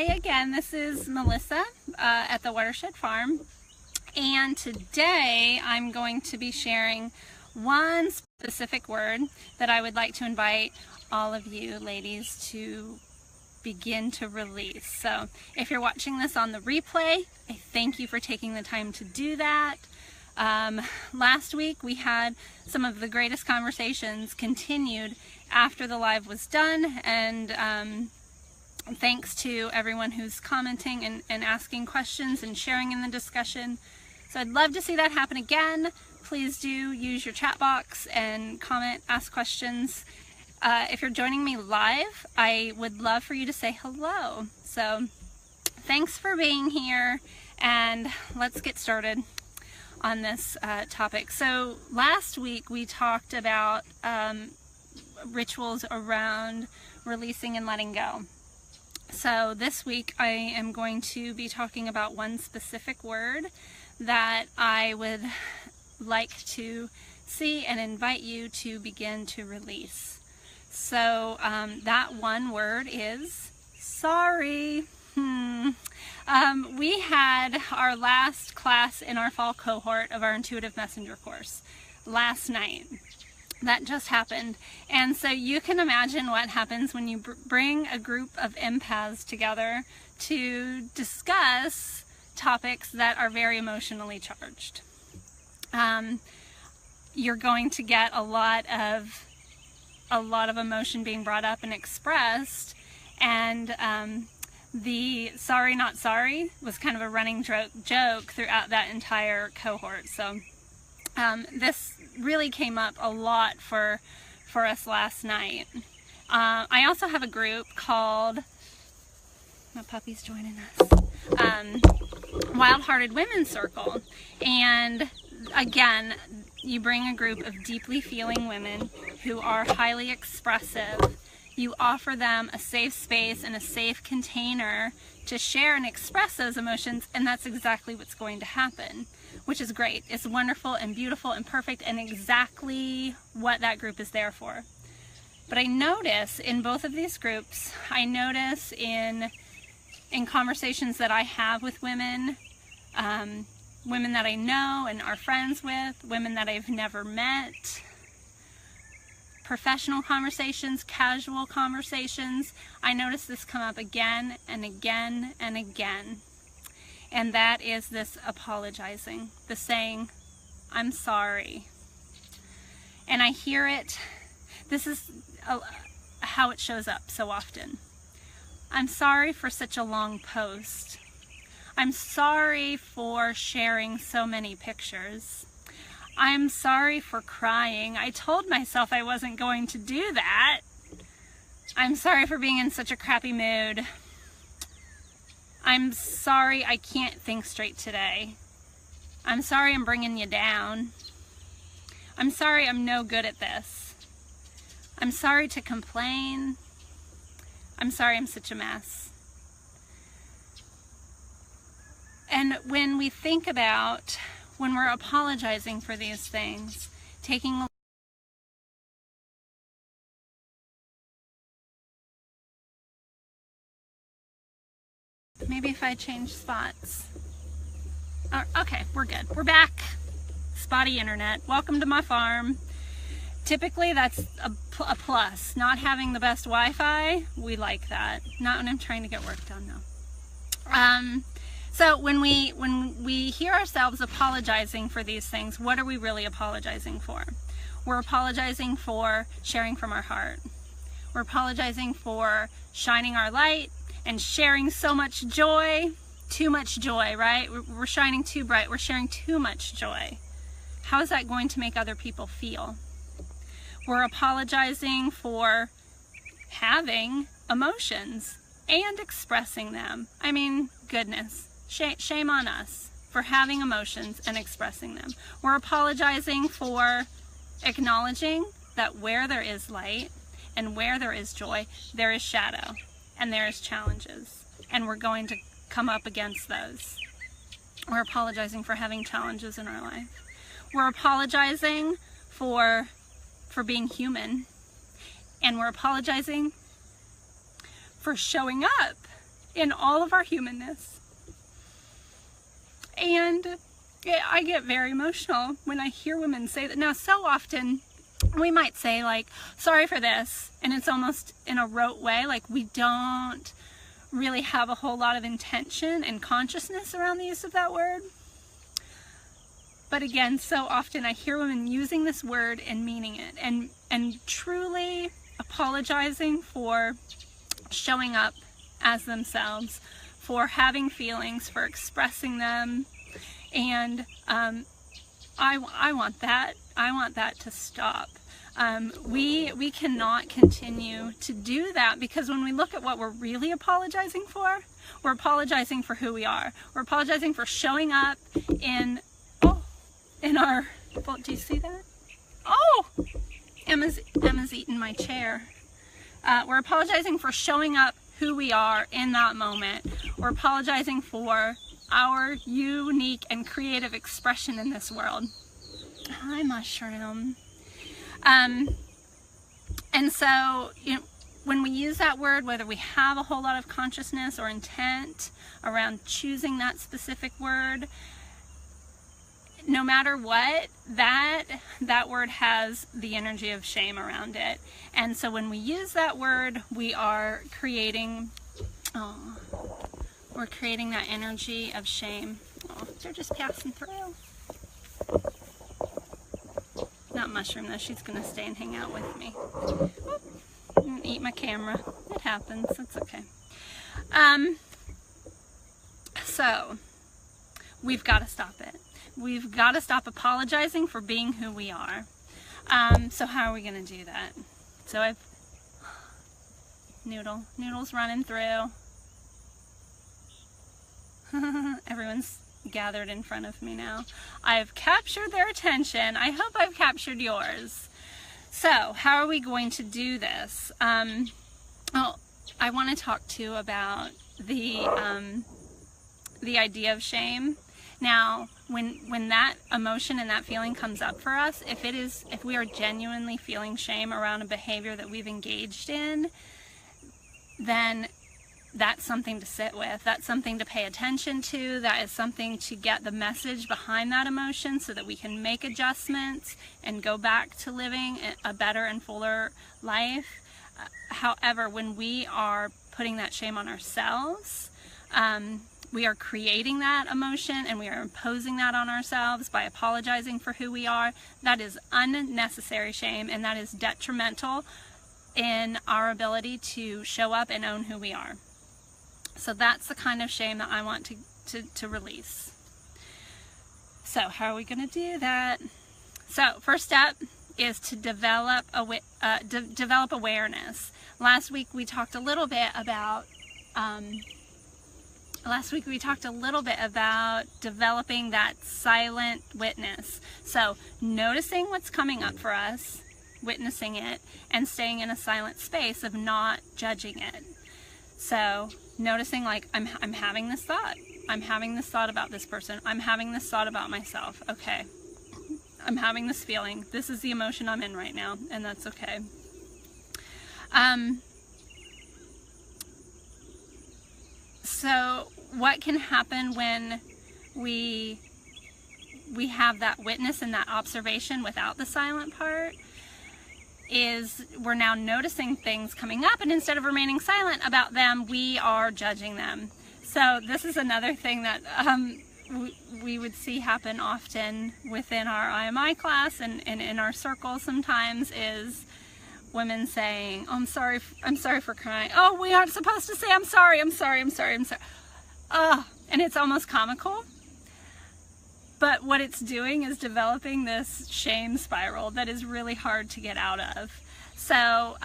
Hey again, this is Melissa at the Watershed Farm, and today I'm going to be sharing one specific word that I would like to invite all of you ladies to begin to release. So if you're watching this on the replay, I thank you for taking the time to do that. Last week we had some of the greatest conversations continued after the live was done, and thanks to everyone who's commenting and asking questions and sharing in the discussion. So I'd love to see that happen again. Please do use your chat box and comment, ask questions. If you're joining me live, I would love for you to say hello. So thanks for being here, and let's get started on this topic. So last week we talked about rituals around releasing and letting go. So this week I am going to be talking about one specific word that I would like to see and invite you to begin to release. So that one word is sorry. We had our last class in our fall cohort of our Intuitive Messenger course last night. That just happened, and so you can imagine what happens when you bring a group of empaths together to discuss topics that are very emotionally charged. You're going to get a lot of emotion being brought up and expressed, and the sorry not sorry was kind of a running joke throughout that entire cohort. So this really came up a lot for us last night. I also have a group called, my puppy's joining us, Wild Hearted Women's Circle. And again, you bring a group of deeply feeling women who are highly expressive. You offer them a safe space and a safe container to share and express those emotions, and that's exactly what's going to happen, which is great. It's wonderful and beautiful and perfect and exactly what that group is there for. But I notice in both of these groups, I notice in conversations that I have with women, women that I know and are friends with, women that I've never met, professional conversations, casual conversations, I notice this come up again and again and again. And that is this apologizing, the saying, I'm sorry. And I hear it, this is how it shows up so often. I'm sorry for such a long post. I'm sorry for sharing so many pictures. I'm sorry for crying. I told myself I wasn't going to do that. I'm sorry for being in such a crappy mood. I'm sorry I can't think straight today. I'm sorry I'm bringing you down. I'm sorry I'm no good at this. I'm sorry to complain. I'm sorry I'm such a mess. And when we think about when we're apologizing for these things, taking a maybe if I change spots. Oh, okay, we're good. We're back. Spotty internet. Welcome to my farm. Typically that's a plus. Not having the best Wi-Fi, we like that. Not when I'm trying to get work done, though. So when we hear ourselves apologizing for these things, what are we really apologizing for? We're apologizing for sharing from our heart. We're apologizing for shining our light and sharing so much joy, too much joy, right? We're shining too bright, we're sharing too much joy. How is that going to make other people feel? We're apologizing for having emotions and expressing them. I mean, goodness. Shame on us for having emotions and expressing them. We're apologizing for acknowledging that where there is light and where there is joy, there is shadow and there is challenges, and we're going to come up against those. We're apologizing for having challenges in our life. We're apologizing for being human, and we're apologizing for showing up in all of our humanness. And I get very emotional when I hear women say that. Now, so often we might say like, sorry for this, and it's almost in a rote way, like we don't really have a whole lot of intention and consciousness around the use of that word. But again, so often I hear women using this word and meaning it, and truly apologizing for showing up as themselves, for having feelings, for expressing them. And I want that. I want that to stop. We cannot continue to do that, because when we look at what we're really apologizing for, we're apologizing for who we are. We're apologizing for showing up in our, well, do you see that? Oh, Emma's eating my chair. We're apologizing for showing up who we are in that moment. We're apologizing for our unique and creative expression in this world. Hi, Mushroom. And so, you know, when we use that word, whether we have a whole lot of consciousness or intent around choosing that specific word, no matter what, that word has the energy of shame around it. And so when we use that word, we are creating, we're creating that energy of shame. Oh, they're just passing through. Not Mushroom though, she's gonna stay and hang out with me. And eat my camera. It happens, it's okay. So we've got to stop it. We've got to stop apologizing for being who we are. So how are we going to do that? So I've Noodle's running through. Everyone's gathered in front of me now. I've captured their attention. I hope I've captured yours. So how are we going to do this? Well, I want to talk too about the idea of shame. Now, when that emotion and that feeling comes up for us, if we are genuinely feeling shame around a behavior that we've engaged in, then that's something to sit with. That's something to pay attention to. That is something to get the message behind that emotion so that we can make adjustments and go back to living a better and fuller life. However, when we are putting that shame on ourselves, we are creating that emotion and we are imposing that on ourselves by apologizing for who we are. That is unnecessary shame, and that is detrimental in our ability to show up and own who we are. So that's the kind of shame that I want to release. So how are we going to do that? So first step is to develop awareness. Last week we talked a little bit about developing that silent witness. So noticing what's coming up for us, witnessing it, and staying in a silent space of not judging it. So noticing, like, I'm having this thought. I'm having this thought about this person. I'm having this thought about myself. Okay. I'm having this feeling. This is the emotion I'm in right now, and that's okay. So what can happen when we have that witness and that observation without the silent part is we're now noticing things coming up, and instead of remaining silent about them, we are judging them. So this is another thing that we would see happen often within our IMI class and in our circles sometimes, is women saying, oh, I'm sorry for crying. Oh, we aren't supposed to say I'm sorry. And it's almost comical. But what it's doing is developing this shame spiral that is really hard to get out of. So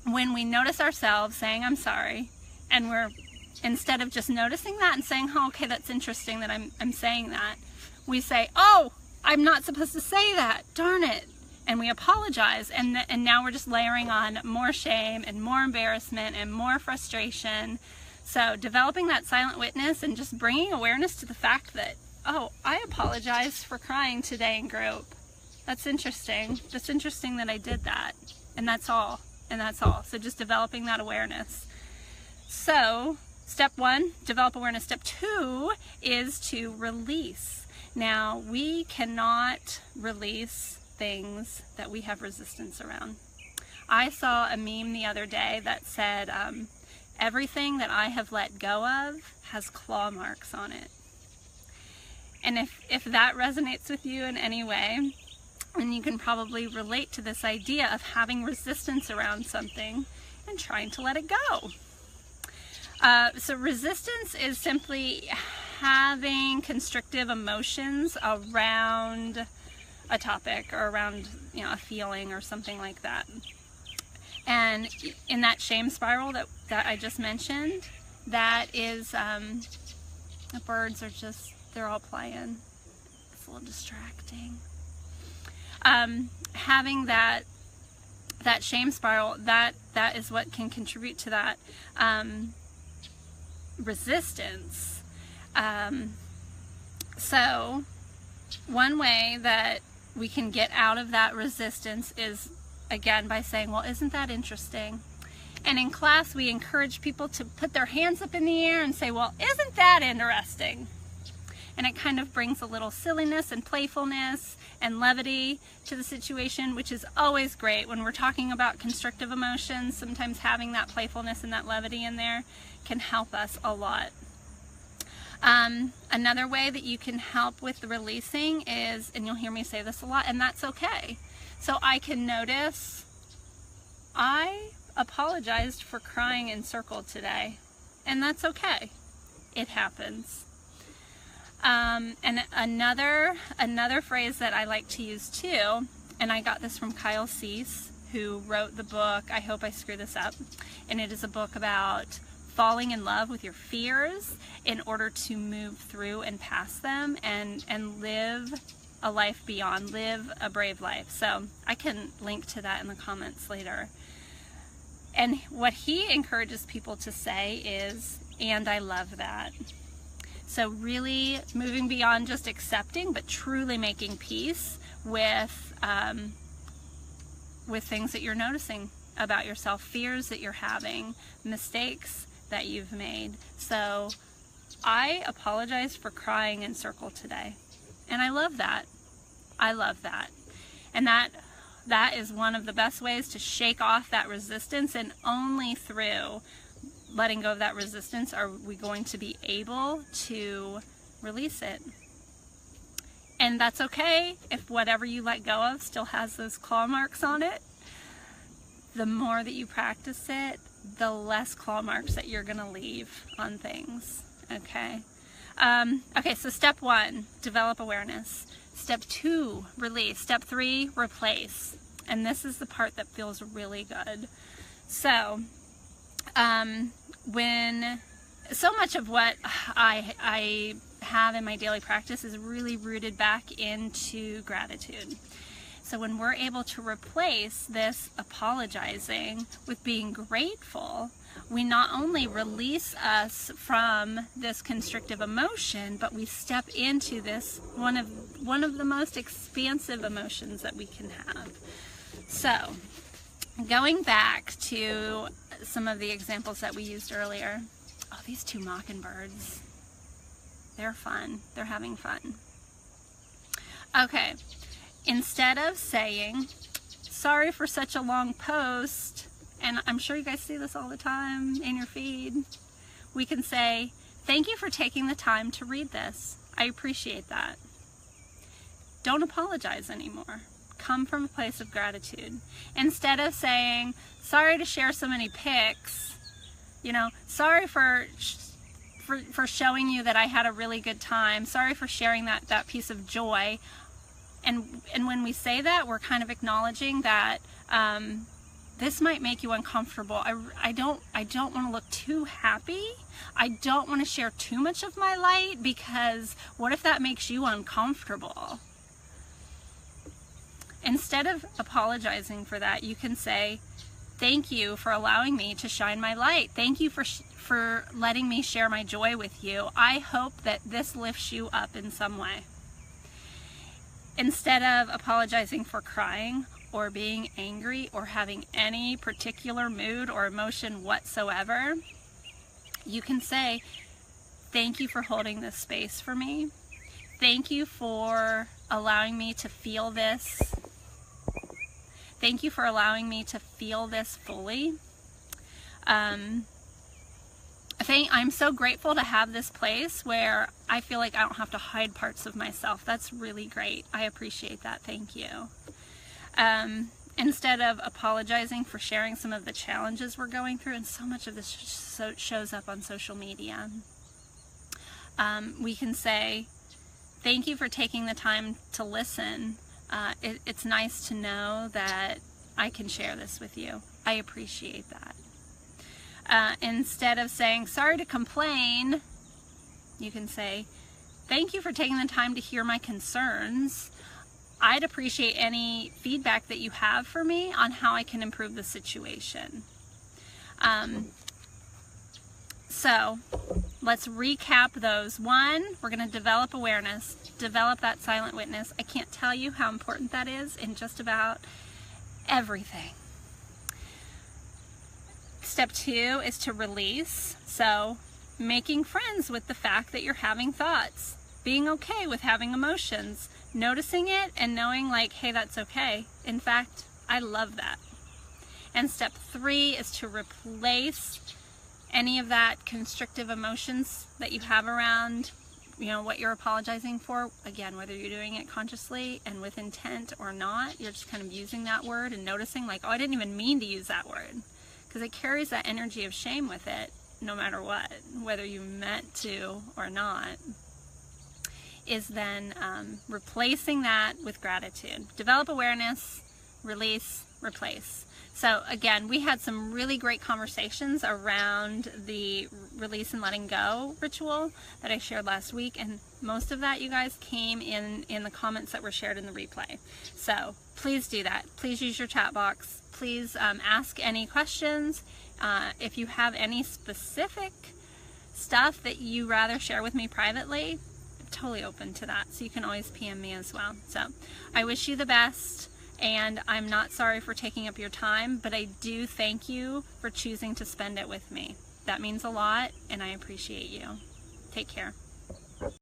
when we notice ourselves saying I'm sorry, and we're, instead of just noticing that and saying, oh, okay, that's interesting that I'm saying that, we say, oh, I'm not supposed to say that, darn it. And we apologize, and now we're just layering on more shame and more embarrassment and more frustration. So developing that silent witness and just bringing awareness to the fact that, oh, I apologized for crying today in group. That's interesting. That's interesting that I did that. And that's all. And that's all. So just developing that awareness. So step 1, develop awareness. Step 2 is to release. Now, we cannot release things that we have resistance around. I saw a meme the other day that said, everything that I have let go of has claw marks on it. And if that resonates with you in any way, then you can probably relate to this idea of having resistance around something and trying to let it go. So resistance is simply having constrictive emotions around a topic or around, a feeling or something like that. And in that shame spiral that I just mentioned, that is, the birds are just, they're all playing. It's a little distracting. Having that shame spiral, that is what can contribute to that resistance. So one way that we can get out of that resistance is, again, by saying, well, isn't that interesting? And in class, we encourage people to put their hands up in the air and say, well, isn't that interesting? And it kind of brings a little silliness and playfulness and levity to the situation, which is always great when we're talking about constrictive emotions. Sometimes having that playfulness and that levity in there can help us a lot. Another way that you can help with the releasing is, and you'll hear me say this a lot, and that's okay. So I can notice, I apologized for crying in circle today, and that's okay. It happens. And another phrase that I like to use too, and I got this from Kyle Cease, who wrote the book, I Hope I Screw This Up, and it is a book about falling in love with your fears in order to move through and past them and live a life beyond, live a brave life. So I can link to that in the comments later. And what he encourages people to say is, and I love that. So really moving beyond just accepting, but truly making peace with things that you're noticing about yourself, fears that you're having, mistakes that you've made. So I apologize for crying in circle today. And I love that. I love that. And that is one of the best ways to shake off that resistance, and only through letting go of that resistance are we going to be able to release it. And that's okay if whatever you let go of still has those claw marks on it. The more that you practice it, the less claw marks that you're going to leave on things. Okay. Okay, so step 1, develop awareness. Step 2, release. Step 3, replace. And this is the part that feels really good. So, when so much of what I have in my daily practice is really rooted back into gratitude. So when we're able to replace this apologizing with being grateful, we not only release us from this constrictive emotion, but we step into this one of the most expansive emotions that we can have. So going back to some of the examples that we used earlier. Oh, these 2 mockingbirds. They're fun. They're having fun. Okay. Instead of saying, sorry for such a long post, and I'm sure you guys see this all the time in your feed, we can say, thank you for taking the time to read this. I appreciate that. Don't apologize anymore. Come from a place of gratitude. Instead of saying, sorry to share so many pics, sorry for showing you that I had a really good time, sorry for sharing that piece of joy. And when we say that, we're kind of acknowledging that this might make you uncomfortable. I don't want to look too happy. I don't want to share too much of my light, because what if that makes you uncomfortable? Instead of apologizing for that, you can say, thank you for allowing me to shine my light. Thank you for letting me share my joy with you. I hope that this lifts you up in some way. Instead of apologizing for crying or being angry or having any particular mood or emotion whatsoever, You can say, thank you for holding this space for me. Thank you for allowing me to feel this. Thank you for allowing me to feel this fully. I'm so grateful to have this place where I feel like I don't have to hide parts of myself. That's really great. I appreciate that. Thank you. Instead of apologizing for sharing some of the challenges we're going through, and so much of this shows up on social media, we can say, thank you for taking the time to listen. It's nice to know that I can share this with you. I appreciate that. Instead of saying, sorry to complain, you can say, thank you for taking the time to hear my concerns. I'd appreciate any feedback that you have for me on how I can improve the situation. So let's recap those. 1, we're going to develop awareness, develop that silent witness. I can't tell you how important that is in just about everything. Step 2 is to release. So making friends with the fact that you're having thoughts, being okay with having emotions, noticing it and knowing like, hey, that's okay. In fact, I love that. And step 3 is to replace any of that constrictive emotions that you have around, what you're apologizing for. Again, whether you're doing it consciously and with intent or not, you're just kind of using that word and noticing like, oh, I didn't even mean to use that word, because it carries that energy of shame with it, no matter what, whether you meant to or not, is then replacing that with gratitude. Develop awareness, release, replace. So again, we had some really great conversations around the release and letting go ritual that I shared last week, and most of that, you guys, came in the comments that were shared in the replay. So please do that. Please use your chat box. Please ask any questions. If you have any specific stuff that you rather share with me privately, I'm totally open to that. So you can always PM me as well. So I wish you the best. And I'm not sorry for taking up your time, but I do thank you for choosing to spend it with me. That means a lot, and I appreciate you. Take care.